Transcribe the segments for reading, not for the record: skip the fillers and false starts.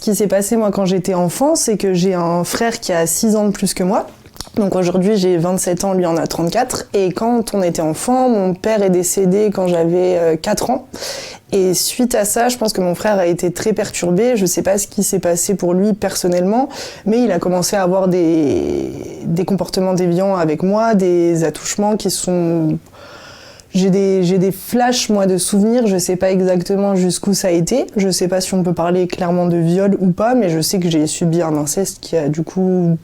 qui s'est passé moi quand j'étais enfant, c'est que j'ai un frère qui a 6 ans de plus que moi. Donc aujourd'hui j'ai 27 ans, lui en a 34. Et quand on était enfant, mon père est décédé quand j'avais 4 ans. Et suite à ça, je pense que mon frère a été très perturbé. Je sais pas ce qui s'est passé pour lui personnellement, mais il a commencé à avoir des comportements déviants avec moi, des attouchements qui sont... J'ai des flashs, moi, de souvenirs. Je sais pas exactement jusqu'où ça a été. Je sais pas si on peut parler clairement de viol ou pas, mais je sais que j'ai subi un inceste qui a du coup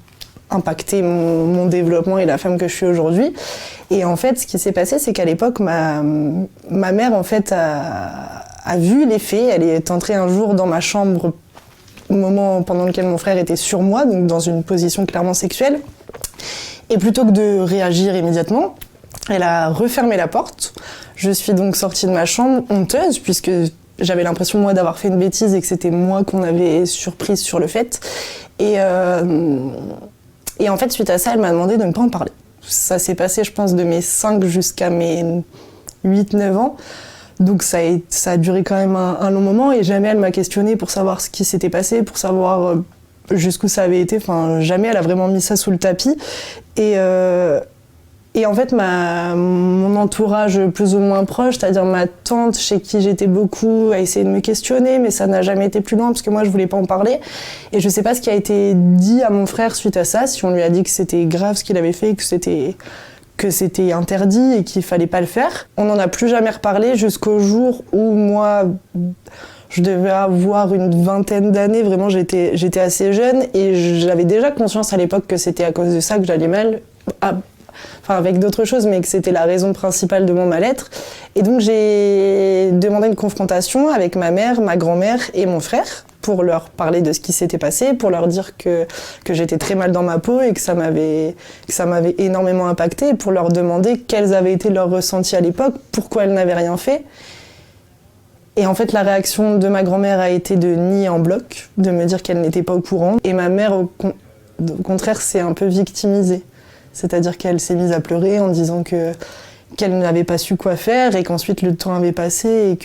impacté mon développement et la femme que je suis aujourd'hui. Et en fait, ce qui s'est passé, c'est qu'à l'époque, ma mère, en fait, a vu les faits. Elle est entrée un jour dans ma chambre au moment pendant lequel mon frère était sur moi, donc dans une position clairement sexuelle. Et plutôt que de réagir immédiatement, elle a refermé la porte. Je suis donc sortie de ma chambre honteuse, puisque j'avais l'impression, moi, d'avoir fait une bêtise et que c'était moi qu'on avait surprise sur le fait. Et en fait, suite à ça, elle m'a demandé de ne pas en parler. Ça s'est passé, je pense, de mes 5 jusqu'à mes 8-9 ans. Donc ça a duré quand même un long moment et jamais elle m'a questionnée pour savoir ce qui s'était passé, pour savoir jusqu'où ça avait été. Enfin, jamais elle a vraiment mis ça sous le tapis. Et en fait, mon entourage plus ou moins proche, c'est-à-dire ma tante, chez qui j'étais beaucoup, a essayé de me questionner, mais ça n'a jamais été plus loin parce que moi, je voulais pas en parler. Et je sais pas ce qui a été dit à mon frère suite à ça, si on lui a dit que c'était grave ce qu'il avait fait, que c'était interdit et qu'il fallait pas le faire. On n'en a plus jamais reparlé jusqu'au jour où moi, je devais avoir une vingtaine d'années, vraiment j'étais assez jeune et j'avais déjà conscience à l'époque que c'était à cause de ça que j'allais mal. Enfin avec d'autres choses, mais que c'était la raison principale de mon mal-être. Et donc j'ai demandé une confrontation avec ma mère, ma grand-mère et mon frère pour leur parler de ce qui s'était passé, pour leur dire que j'étais très mal dans ma peau et que ça m'avait énormément impacté, pour leur demander quels avaient été leurs ressentis à l'époque, pourquoi elles n'avaient rien fait. Et en fait, la réaction de ma grand-mère a été de nier en bloc, de me dire qu'elle n'était pas au courant. Et ma mère, au contraire, s'est un peu victimisée. C'est-à-dire qu'elle s'est mise à pleurer en disant qu'elle n'avait pas su quoi faire et qu'ensuite le temps avait passé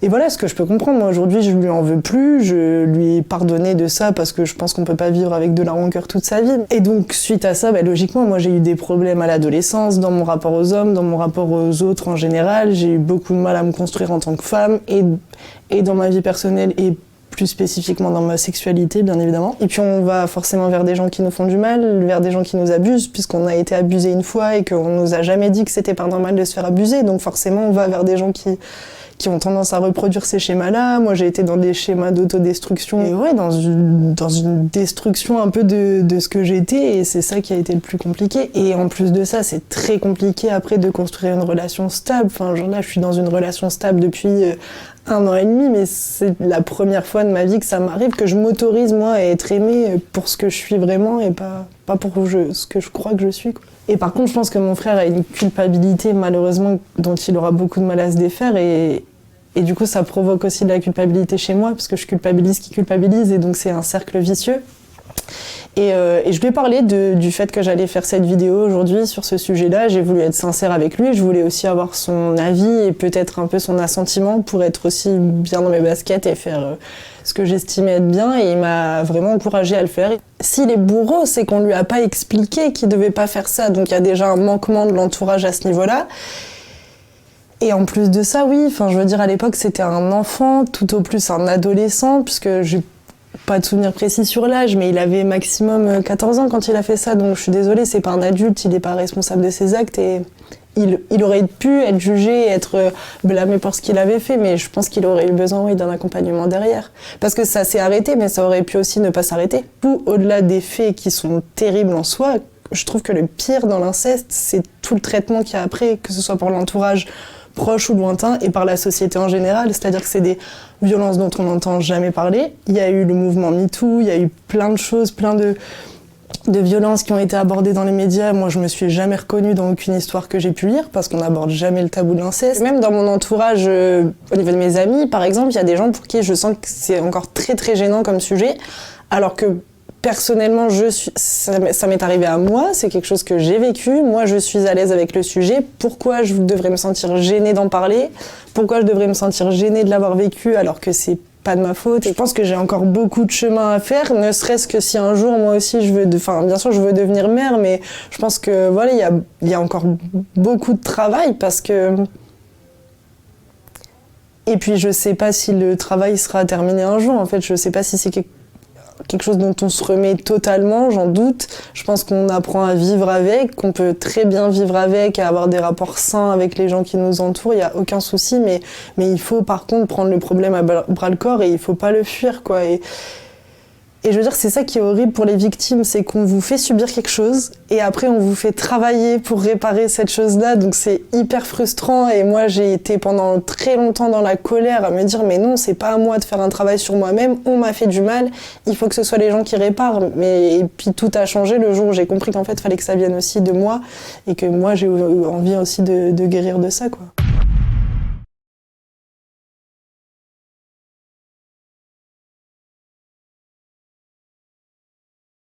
et voilà ce que je peux comprendre. Moi aujourd'hui je lui en veux plus, je lui ai pardonné de ça parce que je pense qu'on peut pas vivre avec de la rancœur toute sa vie. Et donc suite à ça, logiquement moi j'ai eu des problèmes à l'adolescence, dans mon rapport aux hommes, dans mon rapport aux autres en général. J'ai eu beaucoup de mal à me construire en tant que femme et dans ma vie personnelle et plus spécifiquement dans ma sexualité, bien évidemment. Et puis on va forcément vers des gens qui nous font du mal, vers des gens qui nous abusent, puisqu'on a été abusé une fois et qu'on nous a jamais dit que c'était pas normal de se faire abuser. Donc forcément, on va vers des gens qui ont tendance à reproduire ces schémas-là. Moi, j'ai été dans des schémas d'autodestruction. Et ouais, dans une destruction un peu de ce que j'étais. Et c'est ça qui a été le plus compliqué. Et en plus de ça, c'est très compliqué après de construire une relation stable. Enfin, genre là, je suis dans une relation stable depuis 1 an et demi, mais c'est la première fois de ma vie que ça m'arrive, que je m'autorise, moi, à être aimée pour ce que je suis vraiment et pas pour ce que je crois que je suis, quoi. Et par contre, je pense que mon frère a une culpabilité, malheureusement, dont il aura beaucoup de mal à se défaire et du coup, ça provoque aussi de la culpabilité chez moi, parce que je culpabilise qui culpabilise, et donc c'est un cercle vicieux. Et je lui ai parlé du fait que j'allais faire cette vidéo aujourd'hui sur ce sujet-là. J'ai voulu être sincère avec lui, je voulais aussi avoir son avis et peut-être un peu son assentiment pour être aussi bien dans mes baskets et faire ce que j'estimais être bien, et il m'a vraiment encouragée à le faire. S'il est bourreau, c'est qu'on lui a pas expliqué qu'il devait pas faire ça, donc il y a déjà un manquement de l'entourage à ce niveau-là. Et en plus de ça, oui, enfin, je veux dire, à l'époque, c'était un enfant, tout au plus un adolescent, puisque j'ai pas de souvenir précis sur l'âge, mais il avait maximum 14 ans quand il a fait ça, donc je suis désolée, c'est pas un adulte, il est pas responsable de ses actes, et il aurait pu être jugé, être blâmé pour ce qu'il avait fait, mais je pense qu'il aurait eu besoin, oui, d'un accompagnement derrière. Parce que ça s'est arrêté, mais ça aurait pu aussi ne pas s'arrêter. Au-delà des faits qui sont terribles en soi, je trouve que le pire dans l'inceste, c'est tout le traitement qu'il y a après, que ce soit pour l'entourage proche ou lointain, et par la société en général, c'est-à-dire que c'est des violences dont on n'entend jamais parler. Il y a eu le mouvement MeToo, il y a eu plein de choses, plein de violences qui ont été abordées dans les médias. Moi, je me suis jamais reconnue dans aucune histoire que j'ai pu lire, parce qu'on n'aborde jamais le tabou de l'inceste. Même dans mon entourage, au niveau de mes amis, par exemple, il y a des gens pour qui je sens que c'est encore très très gênant comme sujet, alors que personnellement, ça m'est arrivé à moi, c'est quelque chose que j'ai vécu. Moi, je suis à l'aise avec le sujet. Pourquoi je devrais me sentir gênée d'en parler ? Pourquoi je devrais me sentir gênée de l'avoir vécu alors que c'est pas de ma faute. Et je pense que j'ai encore beaucoup de chemin à faire, ne serait-ce que si un jour moi aussi je veux, bien sûr je veux devenir mère, mais je pense que voilà, il y a encore beaucoup de travail parce que. Et puis je sais pas si le travail sera terminé un jour. En fait, je sais pas si c'est quelque chose dont on se remet totalement, j'en doute. Je pense qu'on apprend à vivre avec, qu'on peut très bien vivre avec, à avoir des rapports sains avec les gens qui nous entourent, il n'y a aucun souci, mais il faut par contre prendre le problème à bras le corps et il faut pas le fuir, quoi. Et je veux dire, c'est ça qui est horrible pour les victimes, c'est qu'on vous fait subir quelque chose et après on vous fait travailler pour réparer cette chose-là, donc c'est hyper frustrant. Et moi j'ai été pendant très longtemps dans la colère à me dire mais non, c'est pas à moi de faire un travail sur moi-même, on m'a fait du mal, il faut que ce soit les gens qui réparent. Et puis tout a changé le jour où j'ai compris qu'en fait il fallait que ça vienne aussi de moi et que moi j'ai eu envie aussi de guérir de ça, quoi.